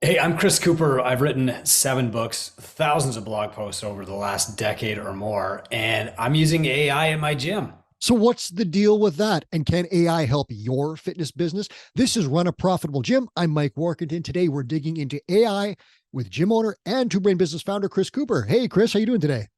Hey, I'm Chris Cooper. I've written 7 books, thousands of blog posts over the last decade or more, and I'm using AI in my gym. So, what's the deal with that? And can AI help your fitness business? This is Run a Profitable Gym. I'm Mike Warkentin. Today, we're digging into AI with gym owner and Two Brain Business founder Chris Cooper. Hey, Chris, how you doing today?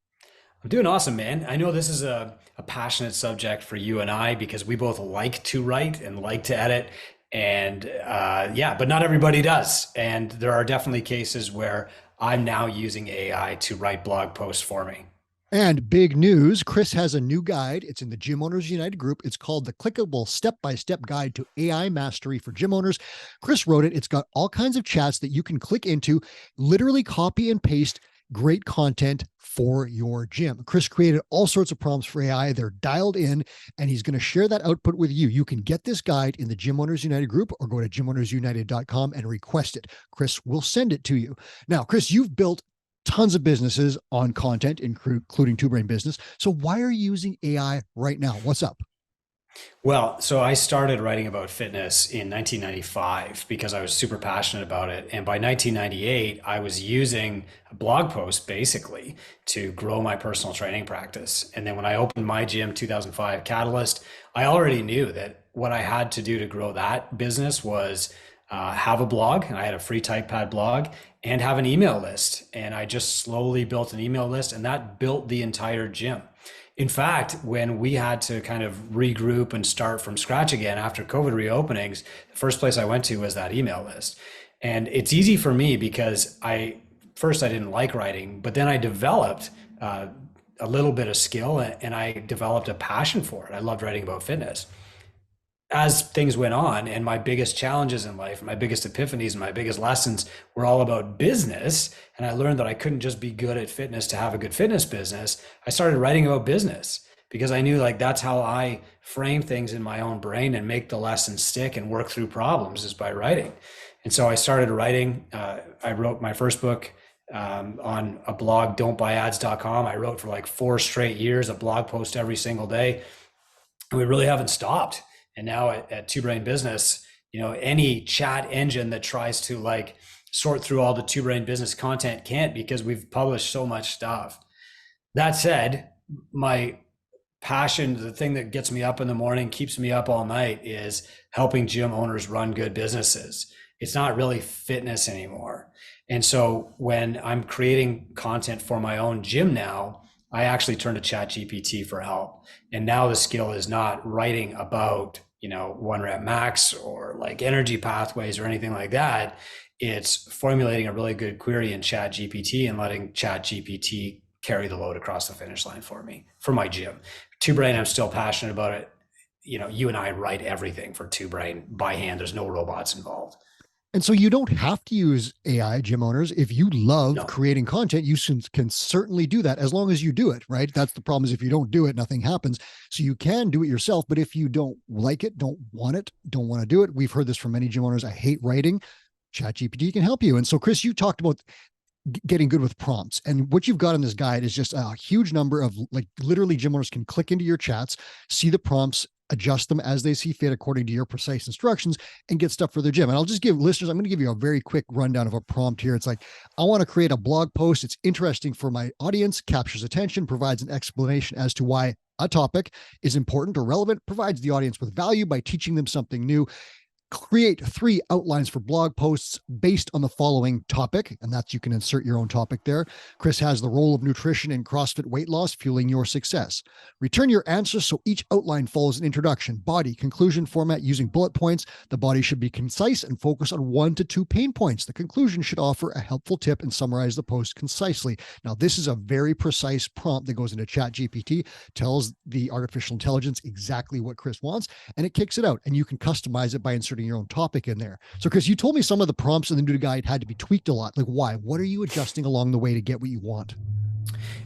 I'm doing awesome, man. I know this is a passionate subject for you and I because we both like to write and like to edit. And yeah, but not everybody does. And there are definitely cases where I'm now using AI to write blog posts for me. And big news, Chris has a new guide. It's in the Gym Owners United group. It's called the Clickable Step-by-Step Guide to AI Mastery for Gym Owners. Chris wrote it. It's got all kinds of chats that you can click into, literally copy and paste great content for your gym. Chris created all sorts of prompts for AI. They're dialed in, and he's going to share that output with you. You can get this guide in the Gym Owners United group or go to gymownersunited.com and request it. Chris will send it to you. Now, Chris, you've built tons of businesses on content, including Two Brain Business. So why are you using AI right now? What's up? Well, so I started writing about fitness in 1995 because I was super passionate about it. And by 1998, I was using a blog post basically to grow my personal training practice. And then when I opened my gym 2005 Catalyst, I already knew that what I had to do to grow that business was have a blog, and I had a free typepad blog, and have an email list. And I just slowly built an email list, and that built the entire gym. In fact, when we had to kind of regroup and start from scratch again after COVID reopenings, the first place I went to was that email list. And it's easy for me because I didn't like writing, but then I developed a little bit of skill and I developed a passion for it. I loved writing about fitness. As things went on, and my biggest challenges in life, my biggest epiphanies, and my biggest lessons were all about business. And I learned that I couldn't just be good at fitness to have a good fitness business. I started writing about business because I knew like that's how I frame things in my own brain and make the lessons stick and work through problems is by writing. And so I started writing. I wrote my first book on a blog, don'tbuyads.com. I wrote for like 4 straight years, a blog post every single day. And we really haven't stopped. And now at Two Brain Business, any chat engine that tries to like sort through all the Two Brain Business content can't because we've published so much stuff. That said, my passion, the thing that gets me up in the morning, keeps me up all night is helping gym owners run good businesses. It's not really fitness anymore. And so when I'm creating content for my own gym now, I actually turn to ChatGPT for help. And now the skill is not writing about one rep max or like energy pathways or anything like that. It's formulating a really good query in Chat GPT and letting Chat GPT carry the load across the finish line for me, for my gym. Two Brain, I'm still passionate about it. You and I write everything for Two Brain by hand. There's no robots involved. And so you don't have to use AI, gym owners. If you love No. creating content, you can certainly do that as long as you do it, right? That's the problem is if you don't do it, nothing happens. So you can do it yourself. But if you don't like it, don't want it, don't want to do it, we've heard this from many gym owners. I hate writing. ChatGPT can help you. And so, Chris, you talked about getting good with prompts. And what you've got in this guide is just a huge number of like literally gym owners can click into your chats, see the prompts, adjust them as they see fit according to your precise instructions and get stuff for their gym. And I'll just give listeners, I'm going to give you a very quick rundown of a prompt here. It's like, I want to create a blog post. It's interesting for my audience, captures attention, provides an explanation as to why a topic is important or relevant, provides the audience with value by teaching them something new. Create 3 outlines for blog posts based on the following topic. And that's, you can insert your own topic there. Chris has the role of nutrition in CrossFit weight loss, fueling your success. Return your answers so each outline follows an introduction, body, conclusion format using bullet points. The body should be concise and focus on 1 to 2 pain points. The conclusion should offer a helpful tip and summarize the post concisely. Now, this is a very precise prompt that goes into ChatGPT, tells the artificial intelligence exactly what Chris wants, and it kicks it out. And you can customize it by inserting your own topic in there. So, Chris, you told me some of the prompts in the new guide had to be tweaked a lot. Like, why? What are you adjusting along the way to get what you want?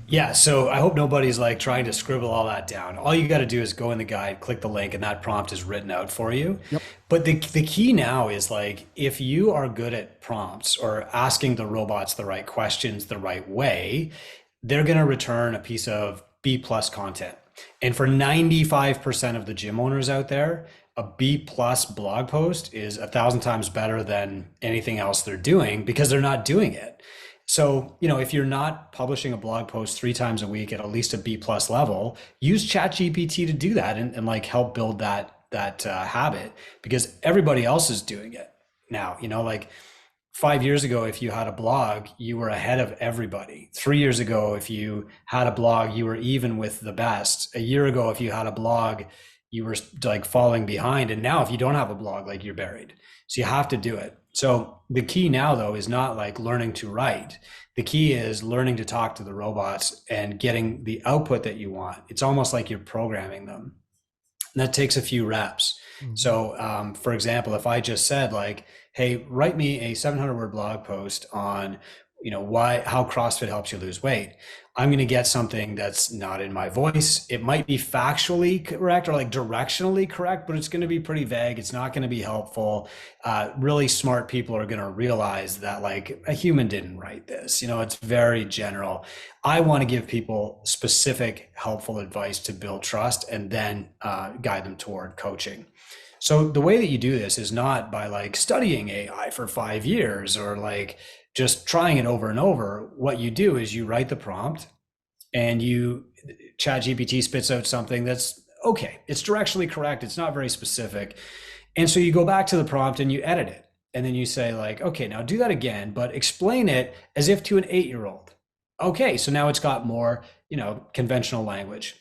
Yeah, so I hope nobody's like trying to scribble all that down. All you got to do is go in the guide, click the link, and that prompt is written out for you. Yep. But the key now is like if you are good at prompts or asking the robots the right questions the right way, they're going to return a piece of B plus content. And for 95% of the gym owners out there, a B plus blog post is 1,000 times better than anything else they're doing because they're not doing it. So, if you're not publishing a blog post 3 times a week at least a B plus level, use ChatGPT to do that and like help build that habit because everybody else is doing it now. Like 5 years ago, if you had a blog, you were ahead of everybody. 3 years ago, if you had a blog, you were even with the best. A year ago, if you had a blog, you were like falling behind. And now, if you don't have a blog, like you're buried. So you have to do it. So the key now, though, is not like learning to write. The key is learning to talk to the robots and getting the output that you want. It's almost like you're programming them. And that takes a few reps. Mhm. So, for example, if I just said like, "Hey, write me a 700-word blog post on, how CrossFit helps you lose weight," I'm going to get something that's not in my voice. It might be factually correct or like directionally correct, but it's going to be pretty vague. It's not going to be helpful. Really smart people are going to realize that like a human didn't write this. It's very general. I want to give people specific, helpful advice to build trust and then guide them toward coaching. So the way that you do this is not by like studying AI for 5 years or like just trying it over and over. What you do is you write the prompt and ChatGPT spits out something that's okay. It's directionally correct. It's not very specific. And so you go back to the prompt and you edit it. And then you say like, okay, now do that again, but explain it as if to an 8-year-old. Okay, so now it's got more, conventional language.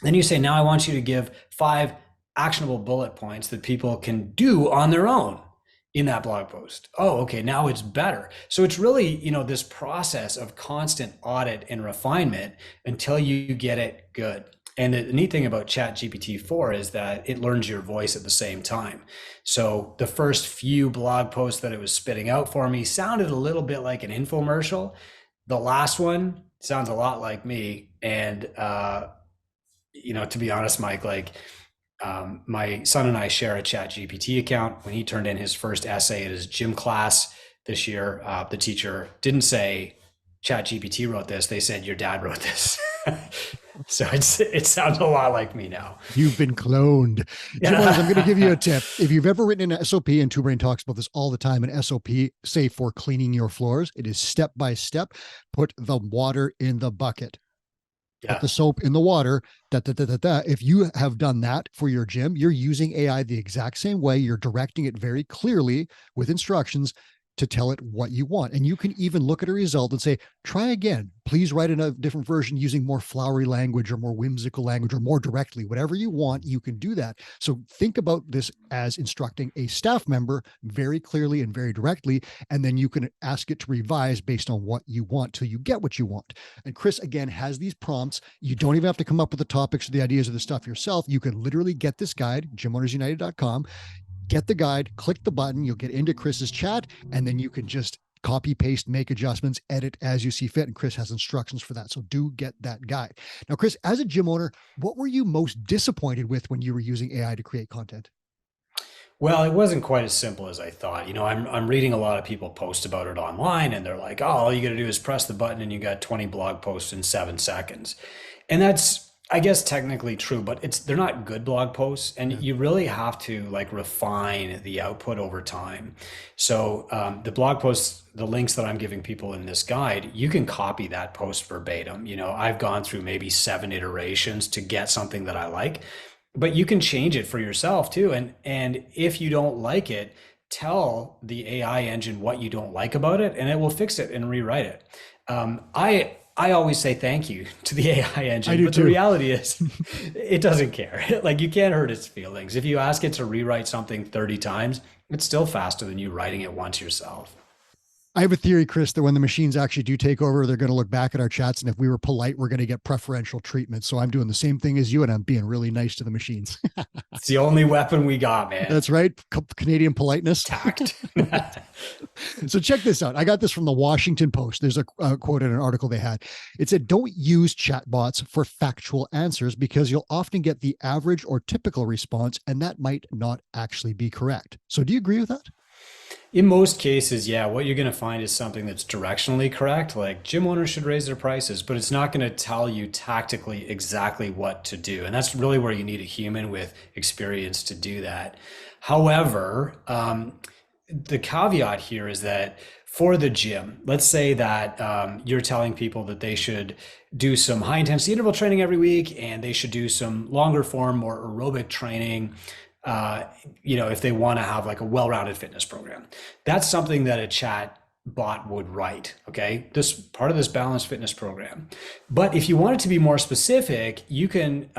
Then you say, now I want you to give 5 actionable bullet points that people can do on their own in that blog post. Oh, okay, now it's better. So it's really, this process of constant audit and refinement until you get it good. And the neat thing about ChatGPT 4 is that it learns your voice at the same time. So the first few blog posts that it was spitting out for me sounded a little bit like an infomercial. The last one sounds a lot like me. And, to be honest, Mike, like my son and I share a ChatGPT account. When he turned in his first essay at his gym class this year, the teacher didn't say ChatGPT wrote this. They said your dad wrote this. So it sounds a lot like me now. You've been cloned. Jim Wonders, I'm going to give you a tip. If you've ever written an SOP, and Two Brain talks about this all the time, an SOP, say for cleaning your floors, it is step by step. Put the water in the bucket. Yeah. Put the soap in the water. If you have done that for your gym, you're using AI the exact same way. You're directing it very clearly with instructions to tell it what you want. And you can even look at a result and say, try again. Please write in a different version using more flowery language or more whimsical language or more directly. Whatever you want, you can do that. So think about this as instructing a staff member very clearly and very directly. And then you can ask it to revise based on what you want till you get what you want. And Chris, again, has these prompts. You don't even have to come up with the topics or the ideas of the stuff yourself. You can literally get this guide, gymownersunited.com. Get the guide, click the button, you'll get into Chris's chat, and then you can just copy, paste, make adjustments, edit as you see fit. And Chris has instructions for that. So do get that guide. Now, Chris, as a gym owner, what were you most disappointed with when you were using AI to create content? Well, it wasn't quite as simple as I thought. I'm reading a lot of people post about it online and they're like, oh, all you got to do is press the button and you got 20 blog posts in 7 seconds. And that's, I guess, technically true, but they're not good blog posts, and you really have to like refine the output over time. So the blog posts, the links that I'm giving people in this guide, you can copy that post verbatim. I've gone through maybe 7 iterations to get something that I like, but you can change it for yourself too. And if you don't like it, tell the AI engine what you don't like about it, and it will fix it and rewrite it. I always say thank you to the AI engine, but the reality is it doesn't care. Like you can't hurt its feelings. If you ask it to rewrite something 30 times, it's still faster than you writing it once yourself. I have a theory, Chris, that when the machines actually do take over, they're going to look back at our chats. And if we were polite, we're going to get preferential treatment. So I'm doing the same thing as you, and I'm being really nice to the machines. It's the only weapon we got, man. That's right. Canadian politeness. Tact. So check this out. I got this from the Washington Post. There's a quote in an article they had. It said, don't use chatbots for factual answers because you'll often get the average or typical response, and that might not actually be correct. So do you agree with that? In most cases, yeah, what you're going to find is something that's directionally correct. Like gym owners should raise their prices, but it's not going to tell you tactically exactly what to do. And that's really where you need a human with experience to do that. However, the caveat here is that for the gym, let's say that you're telling people that they should do some high intensity interval training every week and they should do some longer form, more aerobic training. Uh, if they want to have like a well-rounded fitness program, that's something that a chat bot would write. Okay, this part of this balanced fitness program. But if you want it to be more specific, you can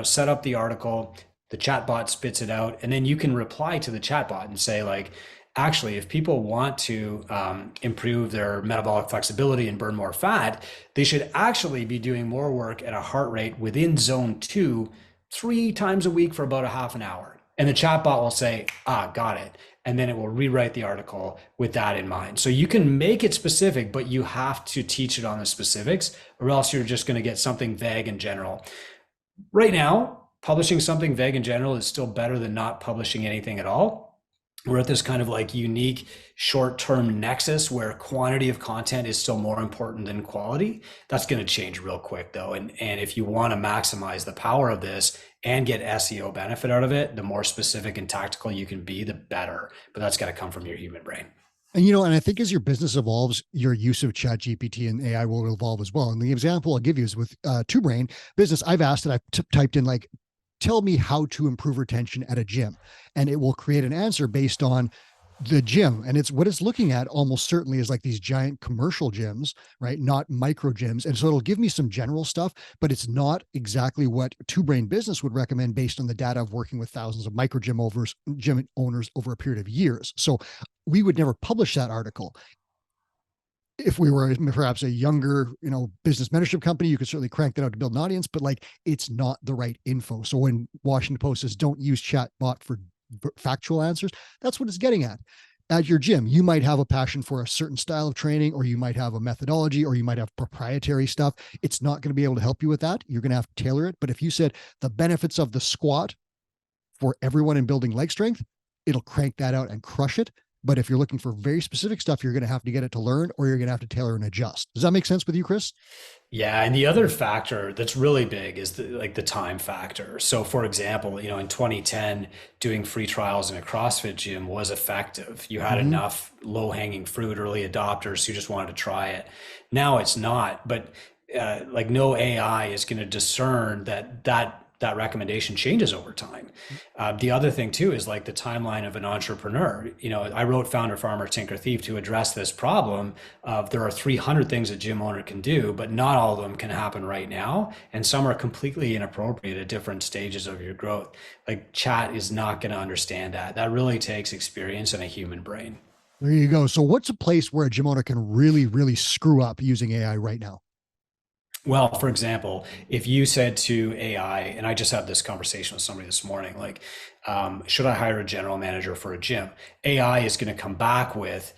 set up the article, the chatbot spits it out, and then you can reply to the chatbot and say like, actually, if people want to improve their metabolic flexibility and burn more fat, they should actually be doing more work at a heart rate within zone 2 3 times a week for about a half an hour. And the chatbot will say, got it. And then it will rewrite the article with that in mind. So you can make it specific, but you have to teach it on the specifics, or else you're just going to get something vague and general. Right now, publishing something vague and general is still better than not publishing anything at all. We're at this kind of like unique short-term nexus where quantity of content is still more important than quality. That's going to change real quick though. And if you want to maximize the power of this and get SEO benefit out of it, the more specific and tactical you can be, the better. But that's got to come from your human brain. And I think as your business evolves, your use of ChatGPT and AI will evolve as well. And the example I'll give you is with Two Brain business. I've asked it, typed in like, tell me how to improve retention at a gym. And it will create an answer based on the gym. And it's what it's looking at almost certainly is like these giant commercial gyms, right? Not micro gyms. And so it'll give me some general stuff, but it's not exactly what Two Brain Business would recommend based on the data of working with thousands of micro gym owners over a period of years. So we would never publish that article. If we were perhaps a younger, business mentorship company, you could certainly crank that out to build an audience, but like it's not the right info. So when Washington Post says don't use chatbot for factual answers, that's what it's getting at. At your gym, you might have a passion for a certain style of training, or you might have a methodology, or you might have proprietary stuff. It's not going to be able to help you with that. You're going to have to tailor it. But if you said the benefits of the squat for everyone in building leg strength, it'll crank that out and crush it. But if you're looking for very specific stuff, you're going to have to get it to learn, or you're going to have to tailor and adjust. Does that make sense with you, Chris? Yeah, and the other factor that's really big is the time factor. So, for example, in 2010, doing free trials in a CrossFit gym was effective. You had Mm-hmm. enough low-hanging fruit, early adopters who just wanted to try it. Now it's not, but like no AI is going to discern that recommendation changes over time. The other thing too is like the timeline of an entrepreneur. I wrote Founder, Farmer, Tinker, Thief to address this problem of there are 300 things a gym owner can do, but not all of them can happen right now. And some are completely inappropriate at different stages of your growth. Like chat is not going to understand that. That really takes experience and a human brain. There you go. So what's a place where a gym owner can really, really screw up using AI right now? Well, for example, if you said to AI, and I just had this conversation with somebody this morning, like, should I hire a general manager for a gym? AI is going to come back with,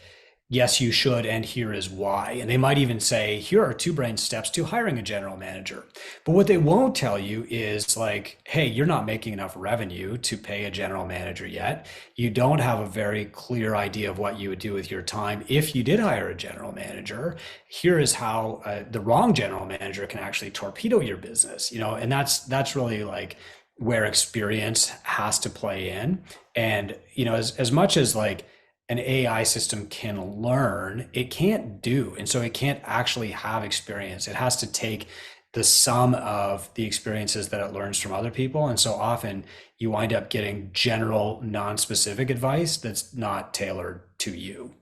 yes, you should, and here is why. And they might even say, here are 2 brain steps to hiring a general manager. But what they won't tell you is like, hey, you're not making enough revenue to pay a general manager yet. You don't have a very clear idea of what you would do with your time if you did hire a general manager. Here is how the wrong general manager can actually torpedo your business, and that's really like where experience has to play in. And, as much as like, an AI system can learn, it can't do. And so it can't actually have experience. It has to take the sum of the experiences that it learns from other people. And so often you wind up getting general, non-specific advice that's not tailored to you.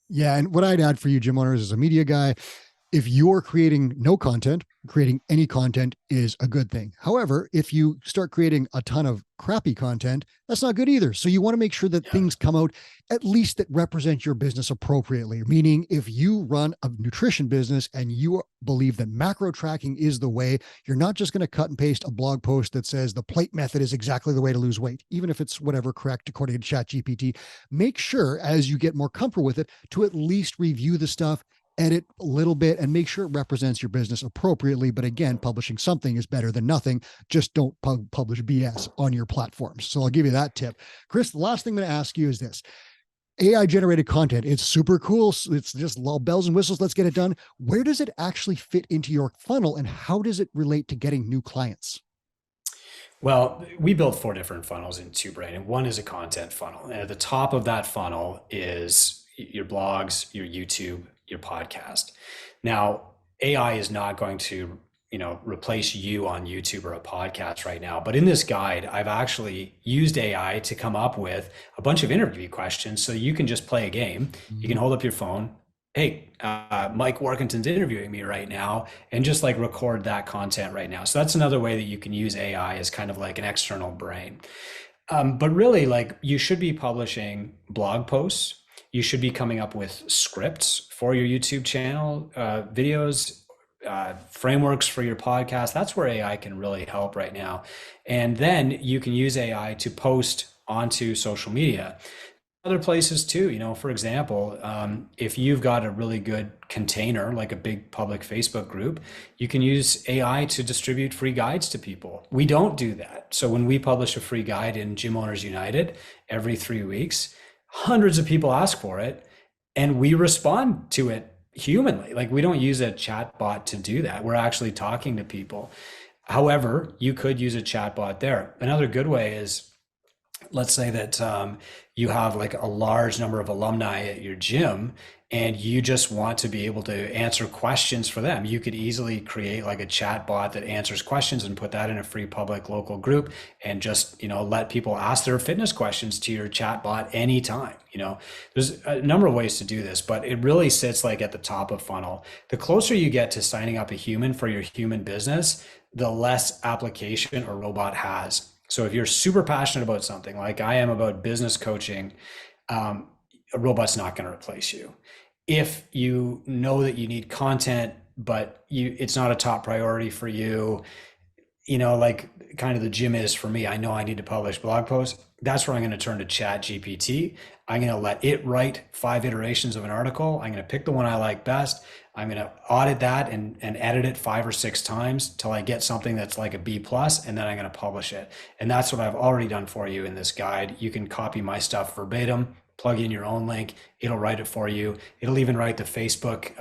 Yeah. And what I'd add for you, gym owners, as a media guy, if you're creating no content, creating any content is a good thing. However, if you start creating a ton of crappy content, that's not good either. So you want to make sure that Yeah. things come out at least that represent your business appropriately. Meaning, if you run a nutrition business and you believe that macro tracking is the way, you're not just going to cut and paste a blog post that says the plate method is exactly the way to lose weight, even if it's whatever correct according to ChatGPT. Make sure as you get more comfortable with it to at least review the stuff, edit a little bit, and make sure it represents your business appropriately. But again, publishing something is better than nothing. Just don't publish BS on your platforms. So I'll give you that tip. Chris, the last thing I'm going to ask you is this. AI generated content. It's super cool. It's just bells and whistles. Let's get it done. Where does it actually fit into your funnel and how does it relate to getting new clients? Well, we built four different funnels in TwoBrain, and one is a content funnel. And at the top of that funnel is your blogs, your YouTube, your podcast. Now, AI is not going to, replace you on YouTube or a podcast right now. But in this guide, I've actually used AI to come up with a bunch of interview questions. So you can just play a game. You can hold up your phone. Hey, Mike Workington's interviewing me right now, and just like record that content right now. So that's another way that you can use AI as kind of like an external brain. But really, like you should be publishing blog posts. You should be coming up with scripts for your YouTube channel, videos, frameworks for your podcast. That's where AI can really help right now. And then you can use AI to post onto social media. Other places too, for example, if you've got a really good container, like a big public Facebook group, you can use AI to distribute free guides to people. We don't do that. So when we publish a free guide in Gym Owners United every 3 weeks, hundreds of people ask for it and we respond to it humanly. Like we don't use a chat bot to do that. We're actually talking to people. However, you could use a chat bot there. Another good way is, let's say that you have like a large number of alumni at your gym and you just want to be able to answer questions for them. You could easily create like a chat bot that answers questions and put that in a free public local group and just, let people ask their fitness questions to your chat bot anytime. There's a number of ways to do this, but it really sits like at the top of funnel. The closer you get to signing up a human for your human business, the less application a robot has. So if you're super passionate about something like I am about business coaching, a robot's not going to replace you. If you know that you need content, but it's not a top priority for you, like kind of the gym is for me. I know I need to publish blog posts. That's where I'm going to turn to ChatGPT. I'm going to let it write 5 iterations of an article. I'm going to pick the one I like best. I'm going to audit that and edit it 5 or 6 times till I get something that's like a B plus, and then I'm going to publish it. And that's what I've already done for you in this guide. You can copy my stuff verbatim, plug in your own link. It'll write it for you. It'll even write the Facebook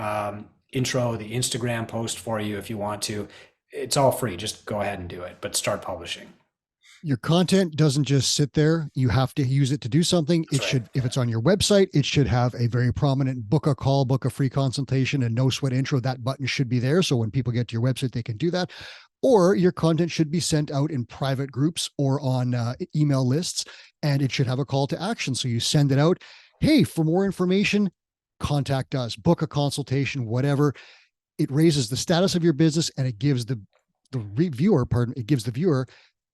intro, the Instagram post for you if you want to. It's all free. Just go ahead and do it, but start publishing. Your content doesn't just sit there. You have to use it to do something. It should, if it's on your website, it should have a very prominent book a call, book a free consultation, and no sweat intro. That button should be there. So when people get to your website, they can do that. Or your content should be sent out in private groups or on email lists, and it should have a call to action. So you send it out. Hey, for more information, contact us, book a consultation, whatever. It raises the status of your business and it gives the viewer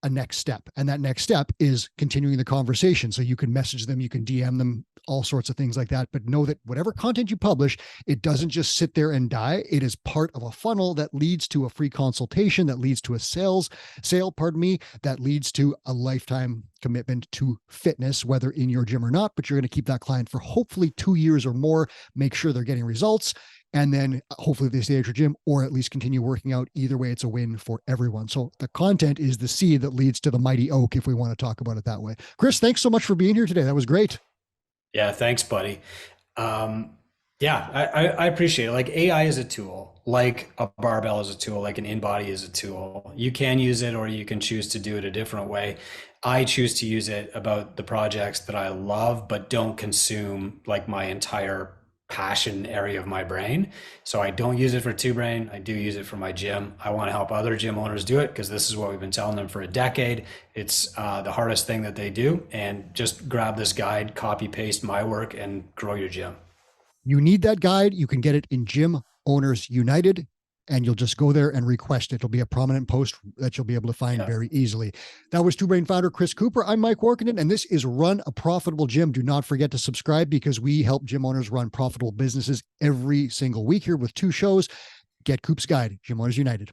a next step. And that next step is continuing the conversation. So you can message them, you can DM them, all sorts of things like that. But know that whatever content you publish, it doesn't just sit there and die. It is part of a funnel that leads to a free consultation, that leads to a sale, that leads to a lifetime commitment to fitness, whether in your gym or not. But you're going to keep that client for hopefully 2 years or more, make sure they're getting results. And then hopefully they stay at your gym or at least continue working out. Either way, it's a win for everyone. So the content is the seed that leads to the mighty oak, if we want to talk about it that way. Chris, thanks so much for being here today. That was great. Yeah, thanks, buddy. I appreciate it. Like AI is a tool, like a barbell is a tool, like an InBody is a tool. You can use it or you can choose to do it a different way. I choose to use it about the projects that I love, but don't consume like my entire passion area of my brain. So I don't use it for TwoBrain. I do use it for my gym. I want to help other gym owners do it because this is what we've been telling them for a decade. It's the hardest thing that they do. And just grab this guide, copy paste my work, and grow your gym. You need that guide. You can get it in Gym Owners United, and you'll just go there and request it. It'll be a prominent post that you'll be able to find very easily. That was TwoBrain founder Chris Cooper. I'm Mike Workington, and this is Run a Profitable Gym. Do not forget to subscribe because we help gym owners run profitable businesses every single week here with 2 shows. Get Coop's Guide, Gym Owners United.